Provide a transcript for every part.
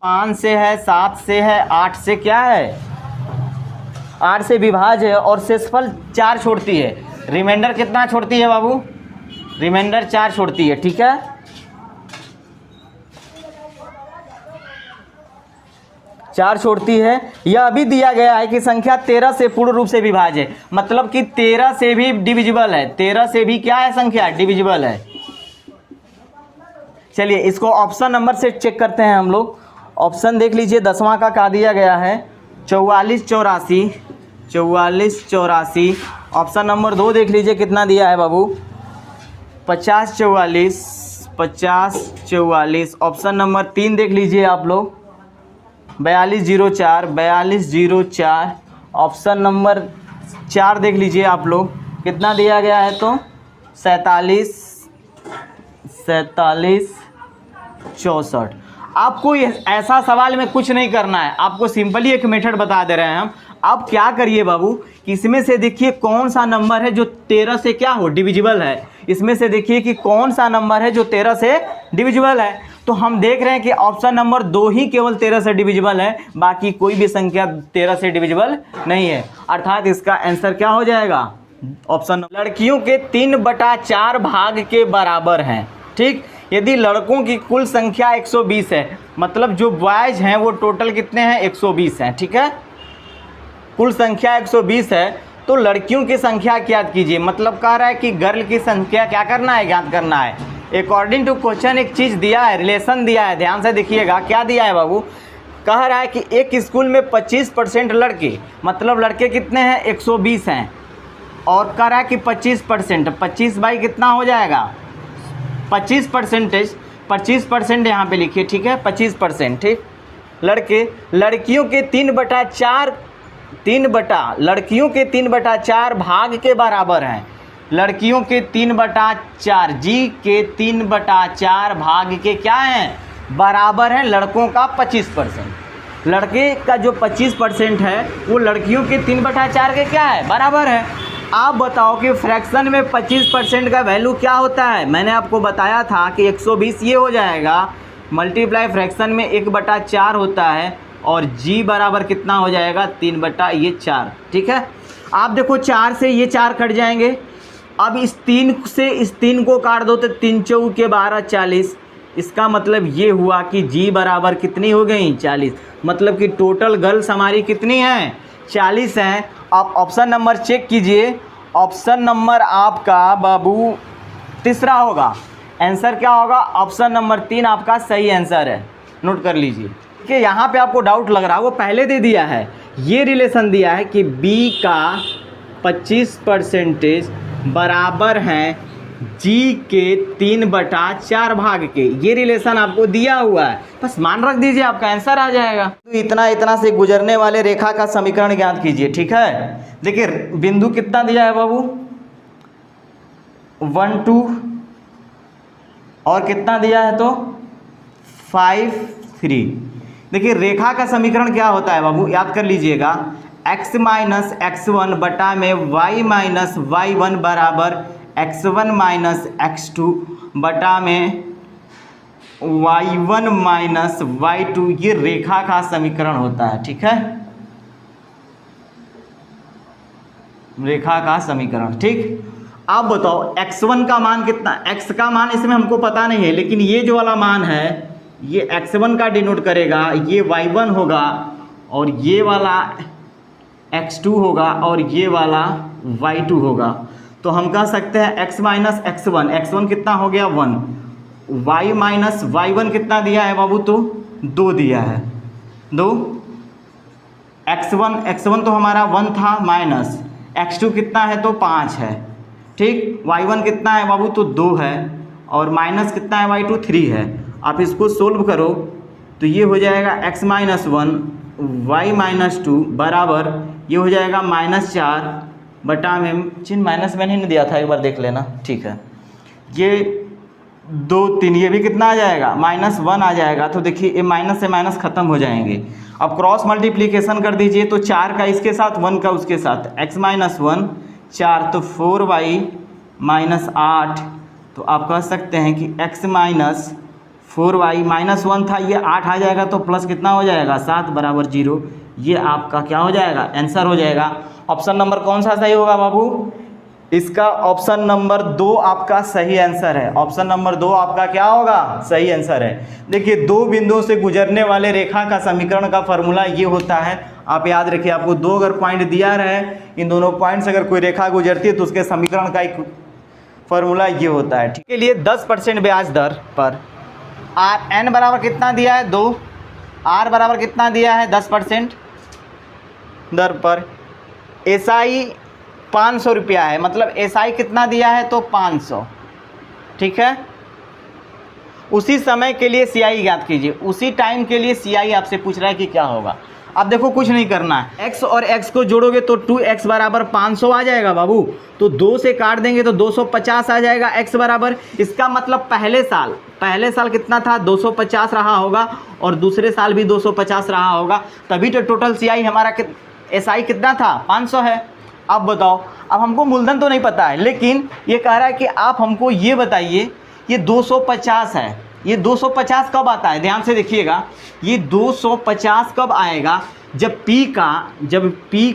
5 से है, 7 से है, 8 से क्या है, 8 से विभाज्य है और शेषफल 4 छोड़ती है। रिमाइंडर कितना छोड़ती है बाबू? रिमाइंडर 4 छोड़ती है, ठीक है। चार छोड़ती है। यह अभी दिया गया है कि संख्या 13 से पूर्ण रूप से विभाज्य है, मतलब कि 13 से भी डिविजिबल है। 13 से भी क्या है संख्या? डिविजिबल है। चलिए इसको ऑप्शन नंबर से चेक करते हैं हम लोग। ऑप्शन देख लीजिए 10वां का क्या दिया गया है, 44 84। 44 84। ऑप्शन नंबर 2 देख लीजिए कितना दिया है बाबू, 50 44। 50 44। ऑप्शन नंबर 3 देख लीजिए आप लोग, 42 04। 42 04। ऑप्शन नंबर 4 देख लीजिए आप लोग कितना दिया गया है, तो 47 64। आपको ऐसा सवाल में कुछ नहीं करना है, आपको सिंपली एक मेथड बता दे रहे हैं हम। आप क्या करिए बाबू, इसमें से देखिए कौन सा नंबर है जो 13 से क्या हो, डिविजिबल है। इसमें से देखिए कि कौन सा नंबर है जो 13 से डिविजिबल है। तो हम देख रहे हैं कि ऑप्शन नंबर 2 ही केवल 13 से डिविजिबल है, बाकी कोई भी संख्या 13 से डिविजिबल नहीं है। अर्थात इसका आंसर क्या हो जाएगा, ऑप्शन। लड़कियों के 3/4 भाग के बराबर हैं, ठीक। यदि लड़कों की कुल संख्या 120 है, मतलब जो बॉयज हैं वो टोटल कितने हैं, 120 हैं, ठीक है। कुल संख्या 120 है, तो लड़कियों की संख्या ज्ञात कीजिए। मतलब कह रहा है कि गर्ल की संख्या क्या करना है, ज्ञात करना है। अकॉर्डिंग टू क्वेश्चन एक चीज़ दिया है, रिलेशन दिया है, ध्यान से देखिएगा क्या दिया है बाबू। कह रहा है कि एक स्कूल में 25% लड़के, मतलब लड़के कितने हैं, 120 हैं। और कह रहा है कि 25%, 25 बाई कितना हो जाएगा, 25% यहाँ पे लिखिए, ठीक है, 25%, ठीक। लड़कियों के 3/4 भाग के बराबर हैं। लड़कियों के 3/4, जी के 3/4 भाग के क्या हैं, बराबर हैं लड़कों का 25%। लड़के का जो 25% है वो लड़कियों के 3/4 के क्या है, बराबर है। आप बताओ कि फ्रैक्शन में 25% का वैल्यू क्या होता है। मैंने आपको बताया था कि 120 ये हो जाएगा, मल्टीप्लाई फ्रैक्शन में 1/4 होता है, और जी बराबर कितना हो जाएगा, 3/4, ठीक है। आप देखो 4 से ये 4 कट जाएंगे। अब इस 3 से इस 3 को काट दो तो 3 चौके 12 40। इसका मतलब ये हुआ कि जी बराबर कितनी हो गई, 40। मतलब कि टोटल गर्ल्स हमारी कितनी हैं, 40 हैं। आप ऑप्शन नंबर चेक कीजिए, ऑप्शन नंबर आपका बाबू तीसरा होगा। आंसर क्या होगा, ऑप्शन नंबर 3 आपका सही आंसर है, नोट कर लीजिए। कि यहाँ पे आपको डाउट लग रहा है, वो पहले दे दिया है, ये रिलेशन दिया है कि बी का 25% बराबर हैं जी के 3/4 भाग के। ये रिलेशन आपको दिया हुआ है, बस मान रख दीजिए, आपका आंसर आ जाएगा। तो इतना से गुजरने वाले रेखा का समीकरण ज्ञात कीजिए, ठीक है। देखिए बिंदु कितना दिया है बाबू, 1 2, और कितना दिया है तो 5 3। देखिए रेखा का समीकरण क्या होता है बाबू, याद कर लीजिएगा, x माइनस x1 बटा में y माइनस y1 बराबर x1 माइनस x2 बटा में y1 माइनस y2। ये रेखा का समीकरण होता है, ठीक है, रेखा का समीकरण, ठीक। आप बताओ x1 का मान कितना, x का मान इसमें हमको पता नहीं है, लेकिन ये जो वाला मान है ये x1 का डिनोट करेगा, ये y1 होगा, और ये वाला x2 होगा, और ये वाला y2 होगा। तो हम कह सकते हैं x माइनस x1, x1 कितना हो गया 1, y माइनस y1 कितना दिया है बाबू, तो 2 दिया है, 2। x1 तो हमारा 1 था, माइनस x2 कितना है तो 5 है, ठीक। y1 कितना है बाबू, तो 2 है, और माइनस कितना है y2, 3 है। आप इसको सोल्व करो तो ये हो जाएगा x माइनस 1 y माइनस 2 बराबर, ये हो जाएगा -4 बटा में, चिन्ह माइनस में नहीं दिया था, एक बार देख लेना, ठीक है। ये 2 3, ये भी कितना आ जाएगा, -1 आ जाएगा। तो देखिए ये माइनस से माइनस ख़त्म हो जाएंगे। अब क्रॉस मल्टीप्लिकेशन कर दीजिए, तो 4 का इसके साथ, 1 का उसके साथ, x माइनस 1 4, तो 4y माइनस 8। तो आप कह सकते हैं कि x माइनस 4y -1 था, ये 8 आ जाएगा तो प्लस कितना हो जाएगा 7 बराबर 0। ये आपका क्या हो जाएगा आंसर हो जाएगा। ऑप्शन नंबर कौन सा सही होगा बाबू? इसका ऑप्शन नंबर 2 आपका सही आंसर है। ऑप्शन नंबर 2 आपका क्या होगा सही आंसर है। देखिए दो बिंदुओं से गुजरने वाले रेखा का समीकरण का फॉर्मूला ये होता है, आप याद रखिए, आपको 2 अगर पॉइंट दिया रहे, इन दोनों पॉइंट से अगर कोई रेखा गुजरती है तो उसके समीकरण का एक फॉर्मूला ये होता है। ठीक के लिए 10% ब्याज दर पर आर एन बराबर कितना दिया है 2, आर बराबर कितना दिया है 10% दर पर एसआई 500 रुपया है, मतलब एसआई कितना दिया है तो 500। ठीक है, उसी समय के लिए सीआई ज्ञात कीजिए। उसी टाइम के लिए सीआई आपसे पूछ रहा है कि क्या होगा। अब देखो कुछ नहीं करना है, x और x को जोड़ोगे तो 2x बराबर 500 आ जाएगा बाबू, तो 2 से काट देंगे तो 250 आ जाएगा x बराबर। इसका मतलब पहले साल कितना था 250 रहा होगा और दूसरे साल भी 250 रहा होगा, तभी तो टोटल सीआई हमारा एसआई कितना था 500 है। अब बताओ, अब हमको मूलधन तो नहीं पता है, लेकिन ये कह रहा है कि आप हमको ये बताइए ये 250 है, ये 250 कब आता है? ध्यान से देखिएगा, ये 250 कब आएगा? जब P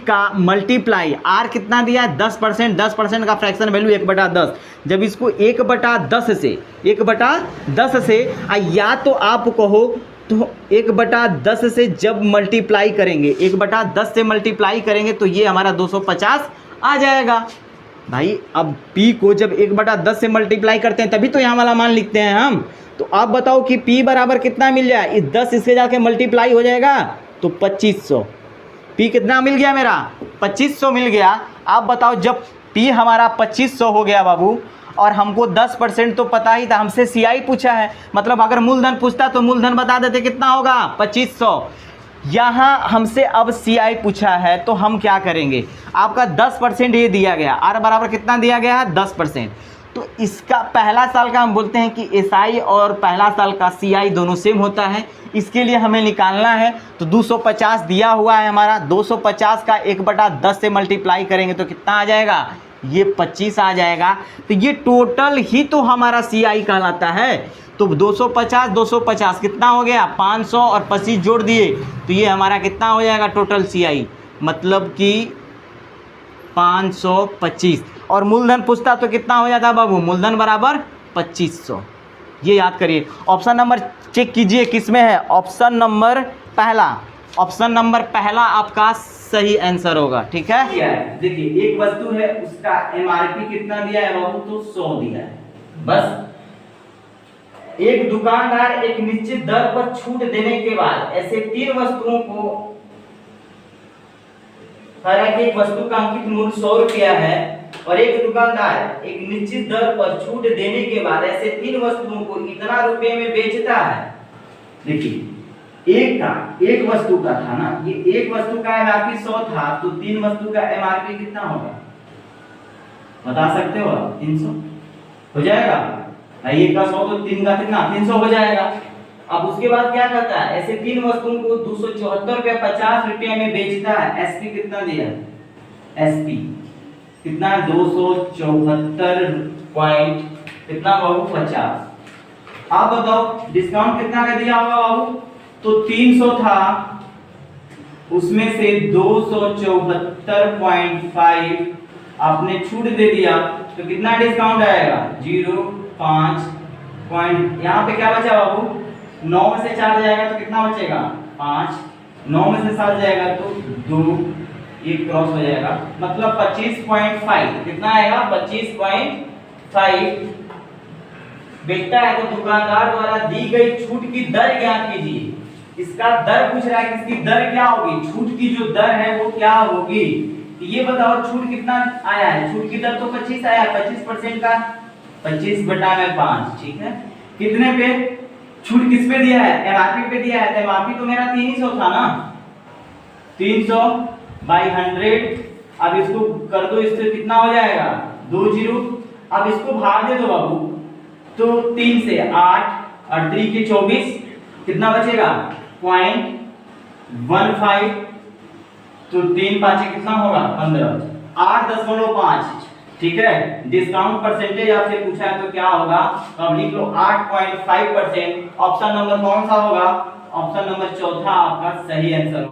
का मल्टीप्लाई R कितना दिया है 10%, 10% का फ्रैक्शन वैल्यू 1/10। जब इसको 1/10 से या तो आप कहो तो 1/10 से जब मल्टीप्लाई करेंगे, 1/10 से मल्टीप्लाई करेंगे तो ये हमारा 250 आ जाएगा भाई। अब P को जब 1/10 से मल्टीप्लाई करते हैं तभी तो यहाँ वाला मान लिखते हैं हम। तो आप बताओ कि P बराबर कितना मिल जाए, इस 10 इससे जाके मल्टीप्लाई हो जाएगा तो 2500। P कितना मिल गया मेरा 2500 मिल गया। आप बताओ जब P हमारा 2500 हो गया बाबू और हमको 10% तो पता ही था, हमसे सीआई पूछा है, मतलब अगर मूलधन पूछता तो मूलधन बता देते कितना होगा 2500। यहाँ हमसे अब सीआई पूछा है तो हम क्या करेंगे, आपका 10% ये दिया गया, आर बराबर कितना दिया गया है 10%। तो इसका पहला साल का हम बोलते हैं कि एसआई और पहला साल का सीआई दोनों सेम होता है, इसके लिए हमें निकालना है। तो 250 दिया हुआ है हमारा, 250 का 1/10 से मल्टीप्लाई करेंगे तो कितना आ जाएगा, ये 25 आ जाएगा। तो ये टोटल ही तो हमारा सीआई कहलाता है। तो 250 कितना हो गया 500 और 25 जोड़ दिए तो ये हमारा कितना हो जाएगा टोटल सीआई, मतलब कि 525। और मूलधन पूछता तो कितना हो जाता बाबू, मूलधन बराबर 2500। ये याद करिए। ऑप्शन नंबर चेक कीजिए किस में है, ऑप्शन नंबर पहला आपका सही आंसर होगा। ठीक है, देखिए एक वस्तु है उसका एमआरपी कितना दिया है बाबू, तो 100 दिया है। बस एक दुकानदार एक निश्चित दर पर छूट देने के बाद ऐसे 3 वस्तुओं को, हालांकि एक वस्तु का अंकित मूल्य 100 रुपया है और एक दुकानदार एक निश्चित दर पर छूट देने के बाद ऐसे 3 वस्तुओं को इतना रुपए में बेचता है। देखिए एक वस्तु का था ना, ये एक वस्तु का एमआरपी 100 था, तो 3 वस्तु का एमआरपी कितना होगा बता सकते हो आप? 300 हो जाएगा। एक का 100 तो 3 का कितना 300 हो जाएगा। अब उसके बाद क्या करता है, ऐसे 3 वस्तुओं को 274.50 रुपये में बेचता है। एसपी कितना दिया है, एसपी कितना 274 पॉइंट कितना बाबू 50। आप बताओ डिस्काउंट कितना का दिया होगा बाबू, तो 300 था, उसमें से 274.5 आपने छूट दे दिया तो कितना डिस्काउंट आएगा 0.5 पॉइंट। यहाँ पे क्या बचा बाबू, 9 में से 4 जाएगा तो कितना बचेगा 5, 9 में से 7 जाएगा तो 2, ये क्रॉस हो जाएगा, मतलब 25.5 कितना आएगा 25.5 बेचता है। तो दुकानदार द्वारा दी गई छूट की दर ज्ञात कीजिए। इसका दर पूछ रहा है कि इसकी दर क्या होगी, छूट की जो दर है वो क्या होगी। तो ये बताओ छूट कितना आया है, छूट की दर तो 25 आया, 25% का 25/5, ठीक है। कितने पे छूट किस पे दिया है, एमआरपी पे दिया है। एमआरपी तो मेरा 300 था ना, 300/100। अब इसको कर दो, इससे कितना हो जाएगा 2 0। अब इसको भाग दे दो बाबू, तो 3 से 8 और 3 के 24 कितना बचेगा 0.15, तो 3 5 कितना होगा 15, 8.5 ठीक है, डिस्काउंट परसेंटेज आपसे पूछा है तो क्या होगा, अब लिख लो 8.5%। ऑप्शन नंबर कौन सा होगा, ऑप्शन नंबर चौथा आपका सही आंसर।